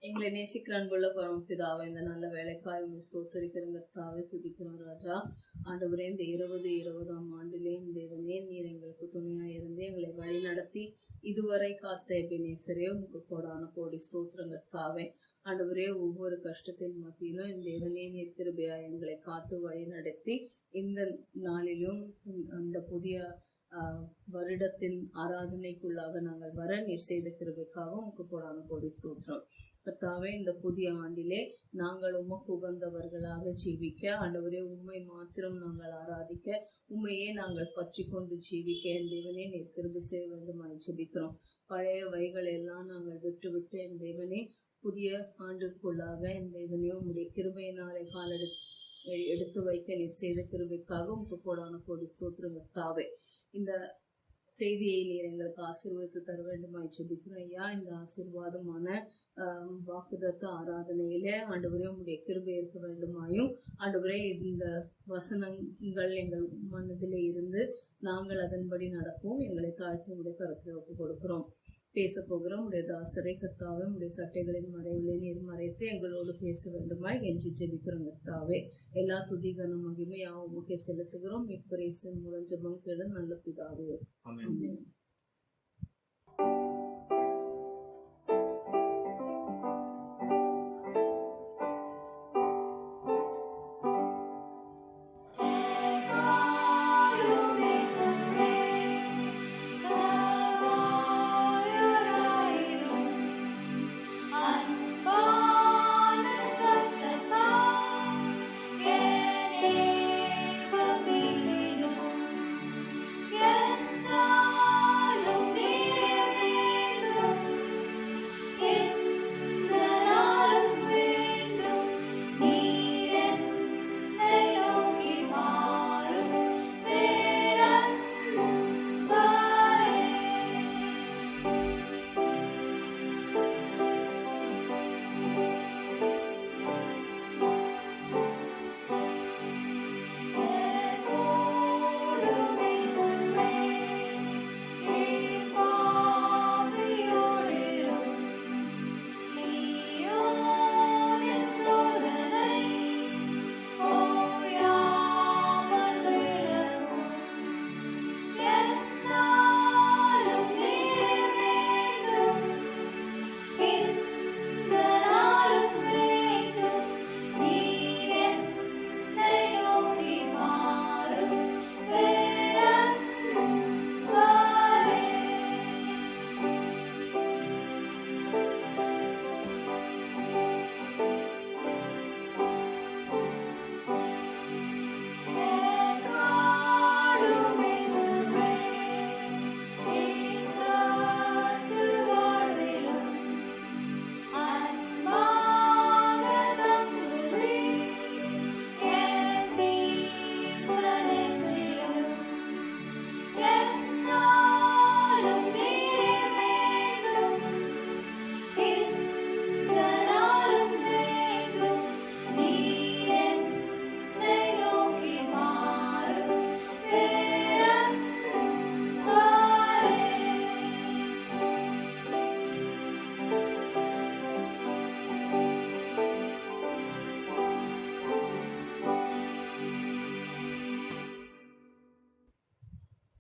எங்களை நேசிக்கிற அன்புள்ள பரமபிதாவை இந்த நல்ல வேலைக்காய் ஸ்தோத்தரிக்கிறங்க தாவே துதிக்கிறோம் ராஜா. ஆண்டவரே, இந்த 2020ஆம் ஆண்டிலே தேவனே நீர் எங்களுக்கு துணையாக இருந்து எங்களை வழி நடத்தி இதுவரை காத்த எபினேசரே உங்க கோடான கோடி ஸ்தோத்திரங்க தாவே. ஆண்டவரே, ஒவ்வொரு கஷ்டத்தின் மத்தியிலும் இந்த தேவனே நீர் கிருபையா எங்களை காத்து வழி நடத்தி இந்த நாளிலும் அந்த புதிய வருடத்தின் ஆராதனைக்குள்ளாக நாங்கள் வர நீர் செய்த கிருபைக்காக உங்க கோடான கோடி ஸ்தோத்திரம் கர்த்தாவே. இந்த புதிய ஆண்டிலே நாங்கள் உமக்கு உகந்தவர்களாக ஜீவிக்க, ஆண்டவரே உண்மை மாத்திரம் நாங்கள் ஆராதிக்க, உண்மையே நாங்கள் பற்றி கொண்டு ஜீவிக்க என் தேவனே நீர் கிருபை செய்ய வேண்டுமாய் ஜெபிக்கிறோம். பழைய வைகள் எல்லாம் நாங்கள் விட்டு என் தேவனே புதிய ஆண்டுக்குள்ளாக என் தேவனே உங்களுடைய கிருபையினாலே எடுத்து வைக்க நீர் செய்த கிருபைக்காக உங்க கோடான கோடி ஸ்தோத்திரம் கர்த்தாவே. இந்த செய்தியை நீர் எங்களுக்கு ஆசீர்வதித்து தர வேண்டுமாய் ஜெபிக்கிறோம் ஐயா. இந்த ஆசீர்வாதமான வாக்குதத்த ஆராதனையில ஆண்டவரே உங்களுடைய கிருபை இருக்க வேண்டுமாயும், ஆண்டவரே இந்த வசனங்கள் எங்கள் மனதிலே இருந்து நாங்கள் அதன்படி நடப்போம். எங்களை தாழ்த்தி உடைய கருத்தில் ஒப்பு கொடுக்கிறோம். பேச போகிறோம் உடைய தாசரை கர்த்தாவே, உடைய சட்டைகளின் மறைவிலே நீர் மறைத்து எங்களோடு பேச வேண்டுமாய் கெஞ்சி ஜெபிக்கிறோம் கர்த்தாவே. எல்லா துதிகன மகிமை உமக்கே செலுத்துகிறோம். இப்பரேசன் மூலம் ஜெபம் கேளு நல்ல பிதாவே, ஆமென்.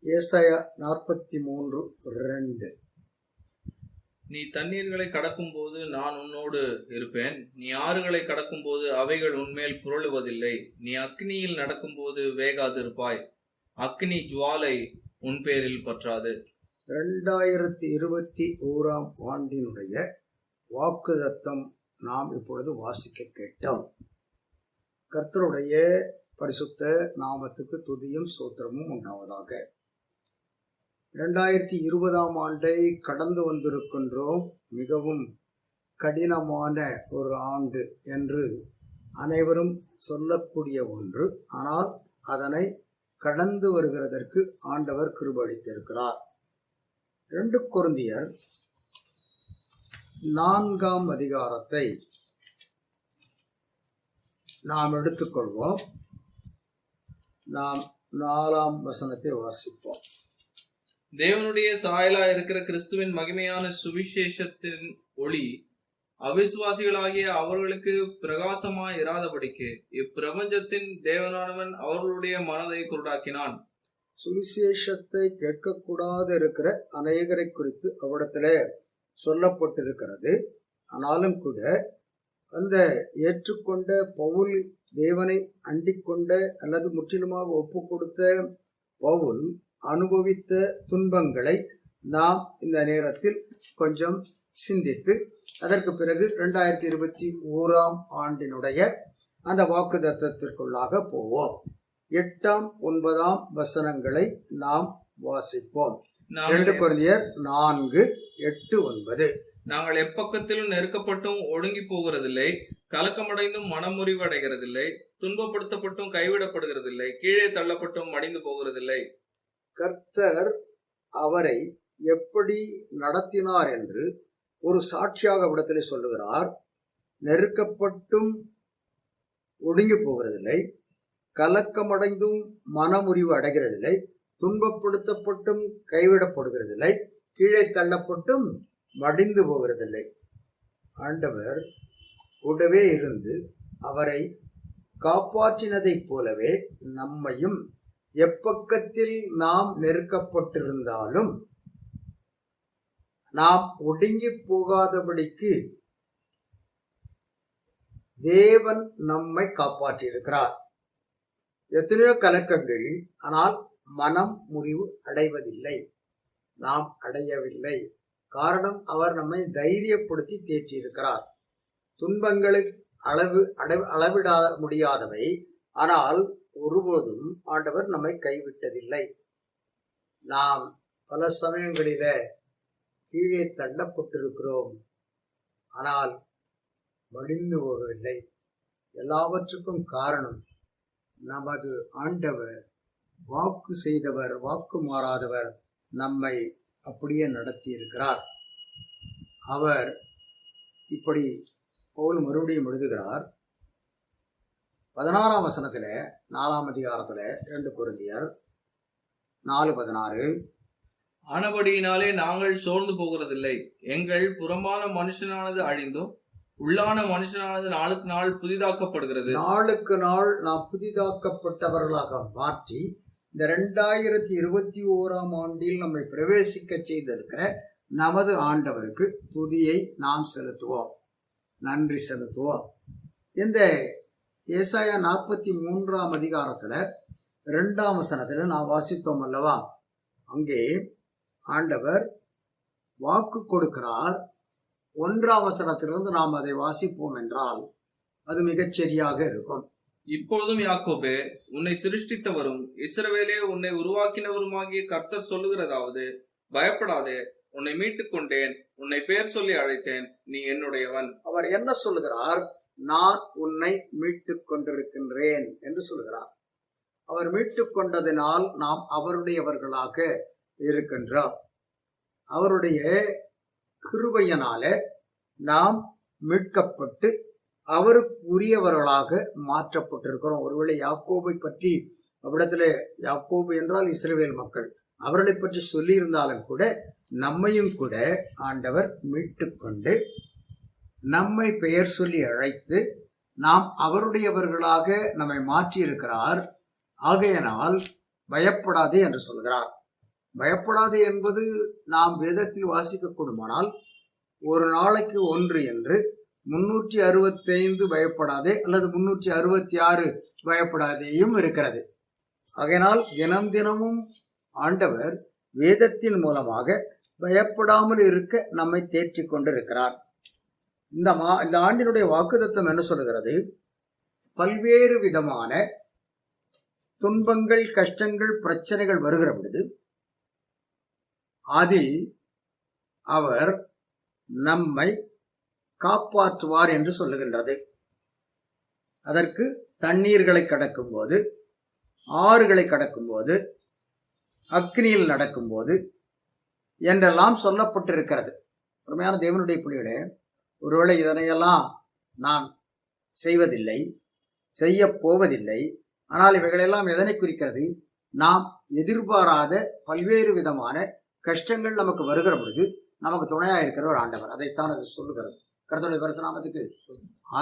ஏசாயா 43:2. நீ தண்ணீர்களை கடக்கும் போது நான் உன்னோடு இருப்பேன், நீ ஆறுகளை கடக்கும் போது அவைகள் உன்மேல் புரளுவதில்லை. நீ அக்னியில் நடக்கும் போது வேகாதிருப்பாய், அக்னி ஜுவாலை உன் பேரில் பற்றாது. 2021ஆம் ஆண்டினுடைய வாக்குதத்தம் நாம் இப்பொழுது வாசிக்க கேட்டோம். கர்த்தருடைய பரிசுத்த நாமத்துக்கு துதியும் ஸ்தோத்திரமும் உண்டாவதாக. 2020ஆம் ஆண்டை கடந்து வந்திருக்கின்றோம். மிகவும் கடினமான ஒரு ஆண்டு என்று அனைவரும் சொல்லக்கூடிய ஒன்று. ஆனால் அதனை கடந்து வருகிறதற்கு ஆண்டவர் கிருபை அளித்திருக்கிறார். 2 கொரிந்தியர் 4ஆம் அதிகாரத்தை நாம் எடுத்துக்கொள்வோம். நாம் 4ஆம் வசனத்தை வாசிப்போம். தேவனுடைய சாயலா இருக்கிற கிறிஸ்துவின் மகிமையான சுவிசேஷத்தின் ஒளி அவிசுவாசிகளாகிய அவர்களுக்கு பிரகாசமாய் இராதபடிக்கு இப்பிரபஞ்சத்தின் தேவனானவன் அவர்களுடைய மனதை குருடாக்கினான். சுவிசேஷத்தை கேட்கக்கூடாது இருக்கிற அநேகரை குறித்து அவ்விடத்திலே சொல்லப்பட்டிருக்கிறது. ஆனாலும் கூட அந்த ஏற்றுக்கொண்ட பவுல், தேவனை அண்டிக் கொண்ட அல்லது முற்றிலுமாக ஒப்பு கொடுத்த பவுல் அனுபவித்த துன்பங்களை நாம் இந்த நேரத்தில் கொஞ்சம் சிந்தித்து அதற்கு பிறகு 2021 ஆண்டினுடைய அந்த வாக்குத்தத்தத்திற்குள்ளாக போவோம். 8, 9 வசனங்களை நாம் வாசிப்போம். 2 கொரிந்தியர் 4, 8, 9. நாங்கள் எப்பக்கத்திலும் நெருக்கப்பட்டும் ஒடுங்கி போகிறதில்லை, கலக்கமடைந்தும் மனமுறிவு அடைகிறதில்லை, துன்பப்படுத்தப்பட்டும் கைவிடப்படுகிறதில்லை, கீழே தள்ளப்பட்டும் மடிந்து போகிறதில்லை. கர்த்தர் அவரை எப்படி நடத்தினார் என்று ஒரு சாட்சியாக இடத்திலே சொல்லுகிறார். நெருக்கப்பட்டும் ஒடுங்கி போகிறதில்லை, கலக்கமடைந்தும் மனமுறிவு அடைகிறதில்லை, துன்பப்படுத்தப்பட்டும் கைவிடப்படுகிறதில்லை, கீழே தள்ளப்பட்டும் மடிந்து போகிறதில்லை. ஆண்டவர் கூடவே இருந்து அவரை காப்பாற்றினதைப் போலவே நம்மையும் எப்பக்கத்தில் நாம் நெருக்கப்பட்டிருந்தாலும் நாம் ஒடுங்கி போகாதபடிக்கு தேவன் நம்மை காப்பாற்றியிருக்கிறார். எத்தனையோ கலக்கங்கள், ஆனால் மனம் முறிவு அடைவதில்லை, நாம் அடையவில்லை. காரணம், அவர் நம்மை தைரியப்படுத்தி தேற்றியிருக்கிறார். துன்பங்களை அளவிட முடியாதவை, ஆனால் ஒருபோதும் ஆண்டவர் நம்மை கைவிட்டதில்லை. நாம் பல சமயங்களில கீழே தள்ளப்பட்டிருக்கிறோம், ஆனால் மடிந்து போகவில்லை. எல்லாவற்றுக்கும் காரணம் நமது ஆண்டவர் வாக்கு செய்தவர், வாக்கு மாறாதவர், நம்மை அப்படியே நடத்தி இருக்கிறார். அவர் இப்படி பவுல் மறுபடியும் எழுதுகிறார். 16 வசனத்துல 4 அதிகாரத்துல 2 கொரிந்தியர் 4:16. ஆனபடியினாலே நாங்கள் சோர்ந்து போகிறதில்லை, எங்கள் புறமான மனுஷனானது அழிந்தும் உள்ளான மனுஷனானது நாளுக்கு நாள் புதிதாக்கப்படுகிறது. நாளுக்கு நாள் நாம் புதிதாக்கப்பட்டவர்களாக மாற்றி இந்த 2021 ஆண்டில் நம்மை பிரவேசிக்க செய்திருக்கிற நமது ஆண்டவருக்கு துதியை நாம் செலுத்துவோம், நன்றி செலுத்துவோம். இந்த ஏசாயா 43 அதிகாரத்துல 2 வசனத்துல நாம் வாசித்தோம் அல்லவா? அங்கே ஆண்டவர் வாக்கு கொடுக்கிறார். 1 வசனத்திலிருந்து நாம் அதை வாசிப்போம் என்றால் அது மிகச்சரியாக இருக்கும். இப்பொழுதும் யாக்கோபே, உன்னை சிருஷ்டித்தவரும் இஸ்ரவேலே உன்னை உருவாக்கினவருமாகிய கர்த்தர் சொல்லுகிறதாவது, பயப்படாதே, உன்னை மீட்டுக் கொண்டேன், உன்னை பேர் சொல்லி அழைத்தேன், நீ என்னுடையவன். அவர் என்ன சொல்லுகிறார்? நான் உன்னை மீட்டுக் கொண்டிருக்கின்றேன் என்று சொல்கிறார். அவர் மீட்டுக் கொண்டதினால் நாம் அவருடையவர்களாக இருக்கின்றோம். அவருடைய கிருபையினால நாம் மீட்கப்பட்டு அவருக்கு உரியவர்களாக மாற்றப்பட்டிருக்கிறோம். ஒருவேளை யாக்கோபை பற்றி அவ்விடத்துல, யாக்கோபு என்றால் இஸ்ரவேல் மக்கள், அவர்களை பற்றி சொல்லி இருந்தாலும் கூட நம்மையும் கூட ஆண்டவர் மீட்டு கொண்டு நம்மை பெயர் சொல்லி அழைத்து நாம் அவருடையவர்களாக நம்மை மாற்றி இருக்கிறார். ஆகையினால் பயப்படாதே என்று சொல்கிறார். பயப்படாதே என்பது நாம் வேதத்தில் வாசிக்க கூடுமானால் ஒரு நாளைக்கு 1 என்று 365 பயப்படாதே அல்லது 366 பயப்படாதேயும் இருக்கிறது. ஆகையினால் தினம் தினமும் ஆண்டவர் வேதத்தின் மூலமாக பயப்படாமல் இருக்க நம்மை தேற்றிக் கொண்டிருக்கிறார். இந்த ஆண்டினுடைய வாக்குத்தத்தம் என்ன சொல்லுகிறது? பல்வேறு விதமான துன்பங்கள், கஷ்டங்கள், பிரச்சனைகள் வருகிற பொழுது அதில் அவர் நம்மை காப்பாற்றுவார் என்று சொல்லுகின்றது. அதற்கு தண்ணீர்களை கடக்கும் போது, ஆறுகளை கடக்கும் போது, அக்னியில் நடக்கும் போது என்றெல்லாம் சொல்லப்பட்டிருக்கிறது. உண்மையான தேவனுடைய பிள்ளைகளே, ஒருவேளை இதனையெல்லாம் நாம் செய்வதில்லை, செய்ய போவதில்லை. ஆனால் இவைகளெல்லாம் எதனை குறிக்கிறது? நாம் எதிர்பாராத பல்வேறு விதமான கஷ்டங்கள் நமக்கு வருகிற பொழுது நமக்கு துணையா இருக்கிற ஒரு ஆண்டவர், அதைத்தான் அது சொல்லுகிறது. கர்த்தருடைய பரிசுநாமத்துக்கு.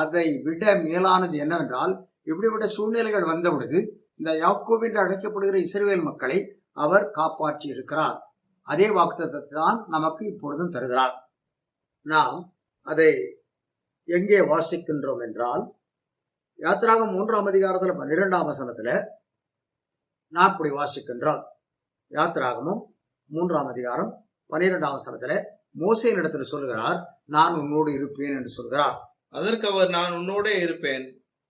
அதை விட மேலானது என்னவென்றால், இப்படிப்பட்ட சூழ்நிலைகள் வந்த பொழுது இந்த யாக்கோபு என்று அழைக்கப்படுகிற இஸ்ரவேல் மக்களை அவர் காப்பாற்றி இருக்கிறார். அதே வாக்குத்தத்தத்தை தான் நமக்கு இப்பொழுதும் தருகிறார். நாம் அதை எங்கே வாசிக்கின்றோம் என்றால், யாத்திராகமம் 3ஆம் அதிகாரத்தில் 12ஆம் வசனத்துல நான் இப்படி வாசிக்கின்றோம். யாத்திராகமம் 3ஆம் அதிகாரம் 12ஆம் வசனத்துல மோசேயின் இடத்துல சொல்லுகிறார், நான் உன்னோடு இருப்பேன் என்று சொல்கிறார். அதற்கு அவர், நான் உன்னோடே இருப்பேன்.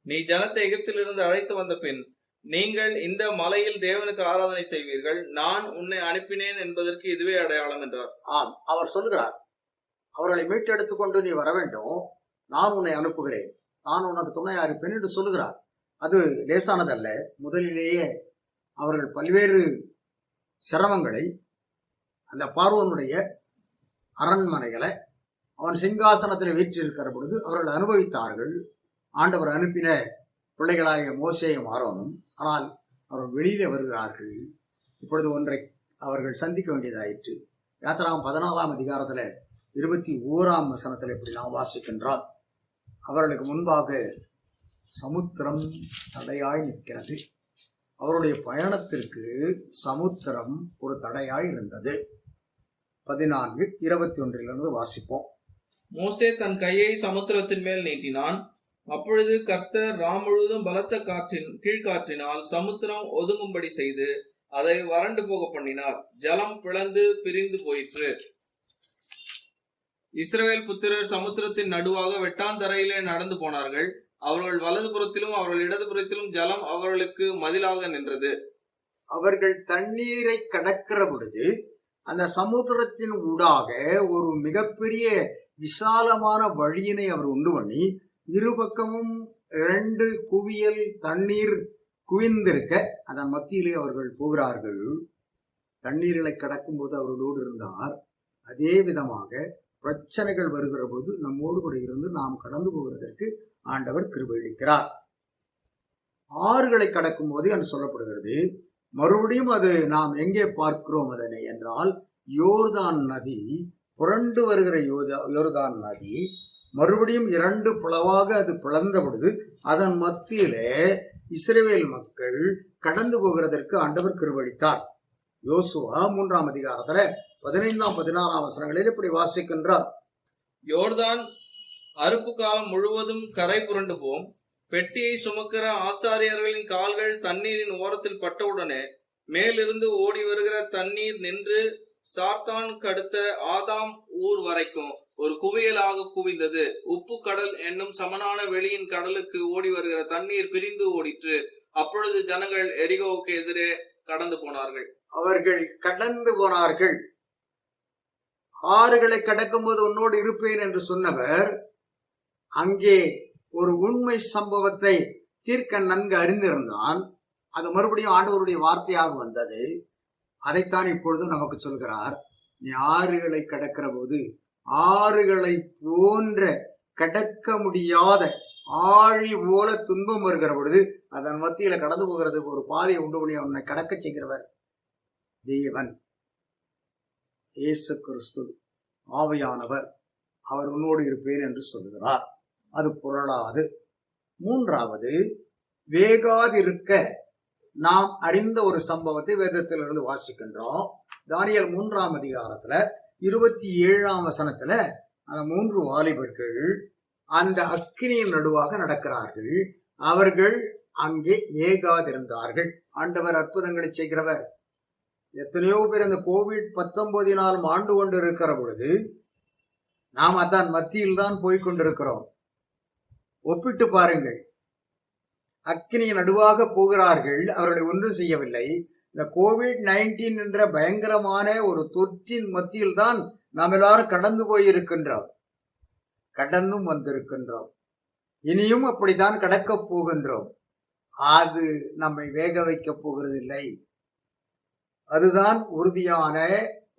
நீ ஜனத்தை எகிப்திலிருந்து அழைத்து வந்த பின் நீங்கள் இந்த மலையில் தேவனுக்கு ஆராதனை செய்வீர்கள். நான் உன்னை அனுப்பினேன் என்பதற்கு இதுவே அடையாளம் என்றார். ஆம், அவர் சொல்லுகிறார், அவர்களை மீட்டெடுத்துக் கொண்டு நீ வர வேண்டும், நான் உன்னை அனுப்புகிறேன், நான் உனக்கு துணையா இருப்பேன் என்று சொல்லுகிறார். அது லேசானதல்ல. முதலிலேயே அவர்கள் பல்வேறு சிரமங்களை, அந்த பார்வோனுடைய அரண்மனைகளை அவன் சிங்காசனத்தில் வீற்றிருக்கிற பொழுது அவர்கள் அனுபவித்தார்கள். ஆண்டவர் அனுப்பின பிள்ளைகளாகிய மோசேயும் ஆரோனும். ஆனால் அவர்கள் வெளியிலே வருகிறார்கள். இப்பொழுது ஒன்றை அவர்கள் சந்திக்க வேண்டியதாயிற்று. யாத்திராகமம் 14ஆம் அதிகாரத்தில் 21ஆம் வசனத்தில் இப்படி நாம் வாசிக்கின்றோம். அவர்களுக்கு முன்பாக சமுத்திரம் தடையாய் நிற்கிறது. அவருடைய பயணத்திற்கு சமுத்திரம் ஒரு தடையாய் இருந்தது. 14:21 வாசிப்போம். மோசே தன் கையை சமுத்திரத்தின் மேல் நீட்டினான். அப்பொழுது கர்த்தர் ராம் முழுவதும் பலத்த கீழ்காற்றினால் சமுத்திரம் ஒதுங்கும்படி செய்து அதை வறண்டு போக பண்ணினார். ஜலம் பிளந்து பிரிந்து போயிற்று. இஸ்ரவேல் புத்திரர் சமுத்திரத்தின் நடுவாக வெட்டாந்தரையிலே நடந்து போனார்கள். அவர்கள் வலதுபுறத்திலும் அவர்கள் இடதுபுறத்திலும் ஜலம் அவர்களுக்கு மதிலாக நின்றது. அவர்கள் தண்ணீரை கடக்கிற பொழுது அந்த சமுத்திரத்தின் ஊடாக ஒரு மிகப்பெரிய விசாலமான வழியினை அவர் உண்டு பண்ணி, இருபக்கமும் 2 குவியல் தண்ணீர் குவிந்திருக்க அதன் மத்தியிலே அவர்கள் போகிறார்கள். தண்ணீர்களை கடக்கும் போது அவர்களோடு இருந்தார். அதே விதமாக பிரச்சனைகள் வருகிற பொழுது நம்மோடு கூட இருந்து நாம் கடந்து போவதற்கு ஆண்டவர் கிருபை அளிக்கிறார். ஆறுகளை கடக்கும் போது என்று சொல்லப்படுகிறது. மறுபடியும் அது நாம் எங்கே பார்க்கிறோம் அதனை என்றால், யோர்தான் நதி, புரண்டு வருகிற யோர்தான் நதி மறுபடியும் 2 பிளவாக அது பிளந்த பொழுது அதன் மத்தியிலே இஸ்ரவேல் மக்கள் கடந்து போகிறதற்கு ஆண்டவர் கிருபை அளித்தார். யோசுவா 3ஆம் அதிகாரத்துல 15ஆம் 16ஆம் வசனங்களில் இப்படி வாசிக்கின்றார். யோர்தான் அறுப்பு காலம் முழுவதும் கரை புரண்டு போம். பெட்டியை சுமக்கிற ஆசாரியர்களின் கால்கள் தண்ணீரின் ஓரத்தில் பட்டவுடனே மேலிருந்து ஓடி வருகிற தண்ணீர் நின்று சாத்தான் கடுத்த ஆதாம் ஊர் வரைக்கும் ஒரு குவியலாக குவிந்தது. உப்பு கடல் என்னும் சமனான வெளியின் கடலுக்கு ஓடி வருகிற தண்ணீர் பிரிந்து ஓடிற்று. அப்பொழுது ஜனங்கள் எரிகோவுக்கு எதிரே கடந்து போனார்கள். அவர்கள் கடந்து போனார்கள். ஆறுகளை கடக்கும் போது உன்னோடு இருப்பேன் என்று சொன்னவர் அங்கே ஒரு உண்மை சம்பவத்தை தீர்க்க நன்கு அறிந்திருந்தான். அது மறுபடியும் ஆண்டவருடைய வார்த்தையாக வந்தது. அதைத்தான் இப்பொழுது நமக்கு சொல்கிறார். நீ ஆறுகளை கடக்கிற போது ஆறுகளை போன்ற கடக்க முடியாத ஆழி போல துன்பம் வருகிற பொழுது அதன் மத்தியில கடந்து போகிறதுக்கு ஒரு பாதையை உண்டு பண்ணி அவனை கடக்க செய்கிறவர் தேவன் இயேசு கிறிஸ்து ஆவியானவர். அவர் உன்னோடு இருப்பேன் என்று சொல்லுகிறார். அது புரளாது. 3வது, வேகாதிருக்க நாம் அறிந்த ஒரு சம்பவத்தை வேதத்திலிருந்து வாசிக்கின்றோம். தானியேல் 3ஆம் அதிகாரத்துல 27ஆம் வசனத்துல அந்த 3 வாலிபர்கள் அந்த அக்கினியின் நடுவாக நடக்கிறார்கள். அவர்கள் அங்கே வேகாதிருந்தார்கள். ஆண்டவர் அற்புதங்களை செய்கிறவர். எத்தனையோ பேர் அந்த COVID-19 ஆண்டு கொண்டு இருக்கிற பொழுது நாம் அதான் மத்தியில் தான் போய்கொண்டிருக்கிறோம். ஒப்பிட்டு பாருங்கள். அக்கினியின் நடுவாக போகிறார்கள், அவர்களை ஒன்றும் செய்யவில்லை. இந்த COVID-19 என்ற பயங்கரமான ஒரு தொற்றின் மத்தியில் தான் நாம் எல்லாரும் கடந்து போயிருக்கின்றோம், கடந்தும் வந்திருக்கின்றோம். இனியும் அப்படித்தான் கடக்கப் போகின்றோம். அது நம்மை வேக வைக்கப் போகிறதில்லை. அதுதான் உறுதியான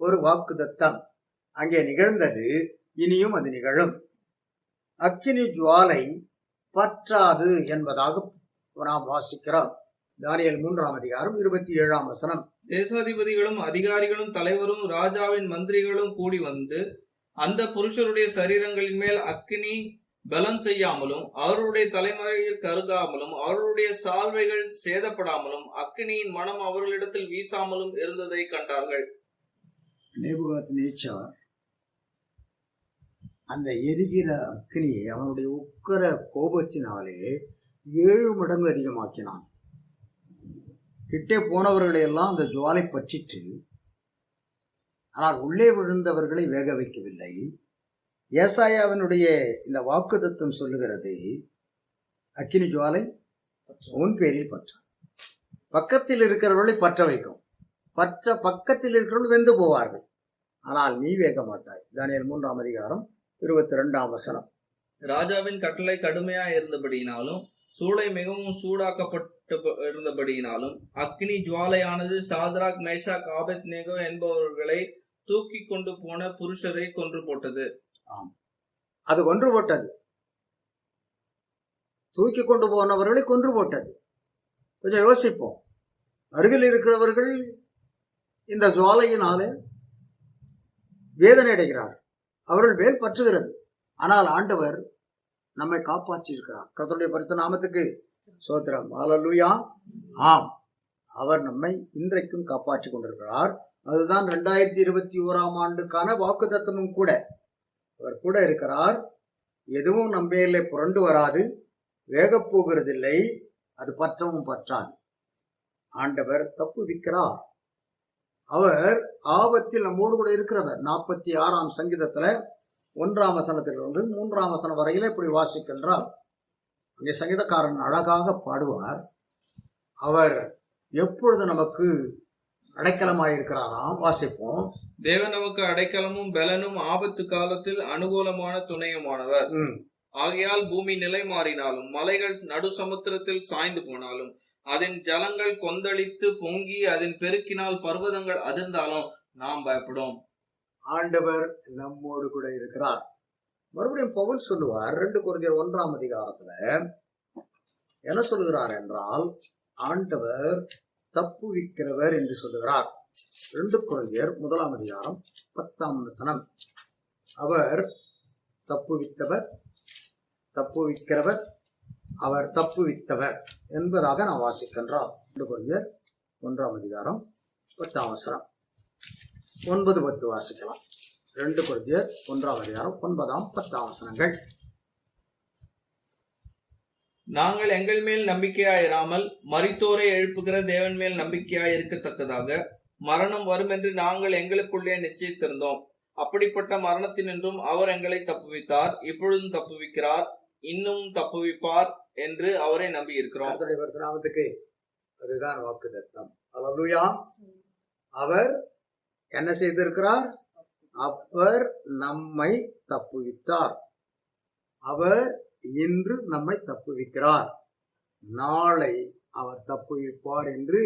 ஒரு வாக்குத்தத்தம். அங்கே நிகழ்ந்தது, இனியும் அது நிகழும். அக்கினி ஜுவாலை பற்றாது என்பதாக நாம் வாசிக்கிறோம். தானியேல் 3ஆம் அதிகாரம் 27ஆம் வசனம். தேசாதிபதிகளும் அதிகாரிகளும் தலைவரும் ராஜாவின் மந்திரிகளும் கூடி வந்து அந்த புருஷருடைய சரீரங்களின் மேல் அக்கினி பலம் செய்யாமலும் அவருடைய தலைமுறையில் கருகாமலும் அவருடைய சால்வைகள் சேதப்படாமலும் அக்கினியின் மனம் அவர்களிடத்தில் வீசாமலும் இருந்ததை கண்டார்கள். நேபுகாத்நேச்சார் அந்த எரிகிற அக்கினியை அவனுடைய உக்கர கோபத்தினாலே 7 மடங்கு அதிகமாக்கினான். கிட்டே போனவர்களை எல்லாம் அந்த ஜுவாலை பற்றிட்டு, ஆனால் உள்ளே விழுந்தவர்களை வேக வைக்கவில்லை. ஏசாயாவினுடைய இந்த வாக்குத்தத்தம் சொல்லுகிறது, அக்கினி ஜுவாலை உன் பேரில் பற்றான். பக்கத்தில் இருக்கிறவர்களை பற்ற வைக்கும். பக்கத்தில் இருக்கிறவர்கள் வெந்து போவார்கள், ஆனால் நீ வேக மாட்டாய். தானியேல் 3ஆம் அதிகாரம் 22ஆம் வசனம். ராஜாவின் கட்டளை கடுமையா இருந்தபடியினாலும் சூளை மிகவும் சூடாக்கப்பட்டு இருந்தபடியினாலும் அக்னி ஜுவாலையானது சாத்ராக், மேஷாக், ஆபேத்நேகோ என்பவர்களை தூக்கி கொண்டு போன புருஷரை கொன்று போட்டது. அது கொன்று போட்டது. தூக்கி கொண்டு போனவர்களை கொன்று போட்டது. கொஞ்சம் யோசிப்போம். அருகில் இருக்கிறவர்கள் இந்த ஜுவாலையினாலே வேதனை அடைகிறார். அவர்கள் மேல் பற்றுகிறது. ஆனால் ஆண்டவர் நம்மை காப்பாற்றி இருக்கிறார். கர்த்தருடைய பரிசுத்த நாமத்துக்கு ஸ்தோத்திரம். ஹல்லேலூயா. ஆம், அவர் நம்மை இன்றைக்கும் காப்பாற்றி கொண்டிருக்கிறார். அதுதான் 2021ஆம் ஆண்டுக்கான வாக்குத்தத்தமும் கூட. அவர் கூட இருக்கிறார். எதுவும் நம்மையிலே புரண்டு வராது, வேகப் போகிறதில்லை, அது பற்றவும் பற்றாது. ஆண்டவர் தப்புவிக்கிறார். அவர் ஆபத்தில் நம்மோடு கூட இருக்கிறவர். 46ஆம் சங்கீதத்துல 1ஆம் வசனத்திலிருந்து 3ஆம் வசனம் வரையில இப்படி வாசிக்கின்றார். இங்கே சங்கீதக்காரன் அழகாக பாடுவார். அவர் எப்பொழுது நமக்கு அடைக்கலமாயிருக்கிறாராம். வாசிப்போம். தேவன் நமக்கு அடைக்கலமும் பலனும் ஆபத்து காலத்தில் அனுகூலமான துணையுமானவர். ஆகையால் பூமி நிலை மாறினாலும் மலைகள் நடு சமுத்திரத்தில் சாய்ந்து போனாலும் அதன் ஜலங்கள் கொந்தளித்து பொங்கி அதன் பெருக்கினால் பர்வதங்கள் அதிர்ந்தாலும் நாம் பயப்படும். ஆண்டவர் நம்மோடு கூட இருக்கிறார். மறுபடியும் பவுல் சொல்லுவார் 2 கொரிந்தியர் 1ஆம் அதிகாரத்துல என்ன சொல்லுகிறார் என்றால், ஆண்டவர் தப்புவிக்கிறவர் என்று சொல்லுகிறார். 2 கொரிந்தியர் 1ஆம் அதிகாரம் 10ஆம் வசனம். அவர் தப்புவித்தவர், தப்புவிக்கிறவர், அவர் தப்புவித்தவர் என்பதாக நாம் வாசிக்கின்றோம். 2 கொரிந்தியர் 1ஆம் அதிகாரம் 10ஆம் வசனம். 9, 10 வாசிக்கலாம். 2 கொரிந்தியர் 1ஆம் அதிகாரம் 9, 10 வசனங்கள். நாங்கள் எங்கள் மேல் நம்பிக்கையாயிராமல் மரித்தோரை எழுப்புகிற தேவன் மேல் நம்பிக்கையாய் இருக்கத்தக்கதாக மரணம் வரும் என்று நாங்கள் எங்களுக்குள்ளே நிச்சயித்திருந்தோம். அப்படிப்பட்ட மரணத்தினின்றும் அவர் எங்களை தப்புவித்தார், இப்பொழுதும் தப்புவிக்கிறார், இன்னும் தப்புவிப்பார் என்று அவரை நம்பி இருக்கிறோம். நாமத்துக்கு அதுதான் வாக்குத்தத்தம். அல்லேலூயா. அவர் என்ன செய்திருக்கிறார்? அவர் நம்மை தப்புவித்தார். அவர் இன்று நம்மை தப்புவிக்கிறார். நாளை அவர் தப்புவிப்பார் என்று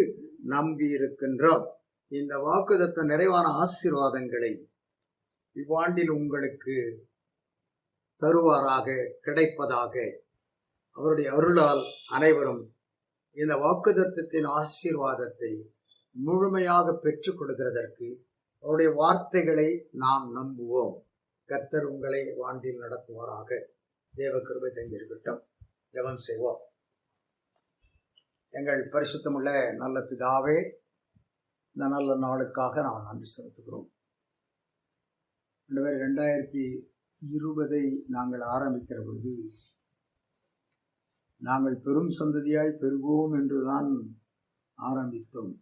நம்பி இருக்கின்றோம். இந்த வாக்குத்தத்த நிறைவான ஆசீர்வாதங்களை இவ்வாண்டில் உங்களுக்கு தருவாராக, கிடைப்பதாக. அவருடைய அருளால் அனைவரும் இந்த வாக்குத்தத்தத்தின் ஆசீர்வாதத்தை முழுமையாக பெற்றுக் கொடுக்கிறதற்கு அவருடைய வார்த்தைகளை நாம் நம்புவோம். கர்த்தர் உங்களை வாண்டில் நடத்துவாராக. தேவ கிருபை தங்கியிருக்கட்டும். ஜெபம் செய்வோம். எங்கள் பரிசுத்தமுள்ள நல்ல பிதாவே, இந்த நல்ல நாளுக்காக நாம் நன்றி செலுத்துகிறோம். 2020 நாங்கள் ஆரம்பிக்கிற பொழுது நாங்கள் பெரும் சந்ததியாய் பெருகுவோம் என்றுதான் ஆரம்பித்தோம்.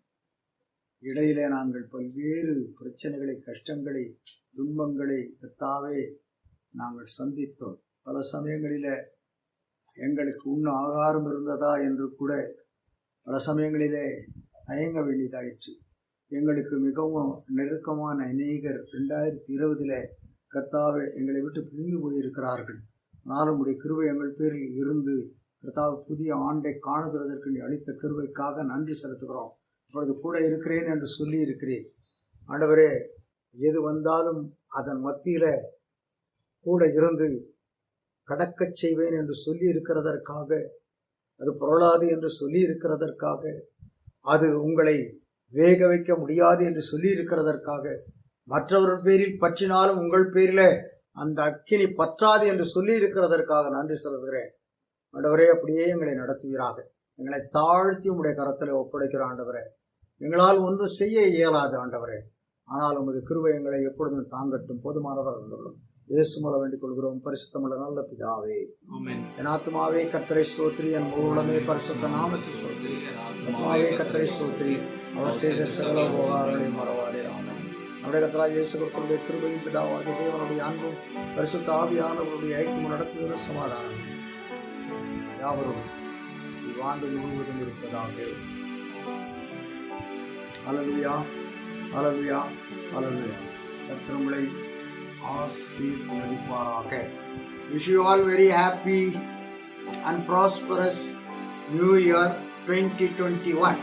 இடையிலே நாங்கள் பல்வேறு பிரச்சனைகளை, கஷ்டங்களை, துன்பங்களை கர்த்தாவே நாங்கள் சந்தித்தோம். பல சமயங்களில எங்களுக்கு உண்ண ஆகாரம் இருந்ததா என்று கூட பல சமயங்களிலே தயங்க வேண்டியதாயிற்று. எங்களுக்கு மிகவும் நெருக்கமான அநேகர் 2020 கர்த்தாவே எங்களை விட்டு பிரிந்து போயிருக்கிறார்கள். நானும் உடைய கிருபை எங்கள் பேரில் இருந்து கர்த்தாவே புதிய ஆண்டை காணுகிறதற்கு நீ அளித்த கிருபைக்காக நன்றி செலுத்துகிறோம். இப்பொழுது கூட இருக்கிறேன் என்று சொல்லி இருக்கிறேன். ஆண்டவரே, எது வந்தாலும் அதன் மத்தியில கூட இருந்து கடக்கச் செய்வேன் என்று சொல்லி இருக்கிறதற்காக, அது பொருளாது என்று சொல்லி இருக்கிறதற்காக, அது உங்களை வேக வைக்க முடியாது என்று சொல்லி இருக்கிறதற்காக மற்றவர்கள் பேரில் பற்றினாலும் உங்கள் பேரில அந்த அக்கினி பற்றாது என்று சொல்லி இருக்கிறதற்காக நன்றி செலுத்துகிறேன். ஆண்டவரே, அப்படியே எங்களை நடத்துவீராக. எங்களை தாழ்த்தி உங்களுடைய கரத்தில் ஒப்படைக்கிற ஆண்டவரே, எங்களால் ஒன்றும் செய்ய இயலாது ஆண்டவரே. ஆனால் உமது கிருபை எங்களை எப்பொழுதும் தாங்கட்டும். போதுமானவர் இருந்துள்ளோம். இயேசு மூலம் வேண்டிக் கொள்கிறோம் பரிசுத்தமுள்ள நல்ல பிதாவே. என் ஆத்துமாவே கர்த்தரை ஸ்தோத்திரி, என் முழுமே பரிசுத்த நாமத்தை ஸ்தோத்திரி. ஆத்துமாவே கர்த்தரை ஸ்தோத்திரி, அவர் செய்த சகல உபகாரங்களை மறவாதே. ஆமென். நம்முடைய கர்த்தராகிய இயேசு கிறிஸ்துவின் கிருபையும் பிதாவாகிய தேவனுடைய அன்பும் பரிசுத்த ஆவியானவருடைய ஐக்கியம் நடத்துகிற சமாதானம் யாவரும் இவ்வாண்டு முழுவதும் இருப்பதாக. ஹல்லேலூயா, ஹல்லேலூயா, ஹல்லேலூயா. கர்த்தர் உங்களை ஆசீர்வதிப்பாராக. Wish you all very happy and prosperous New Year 2021.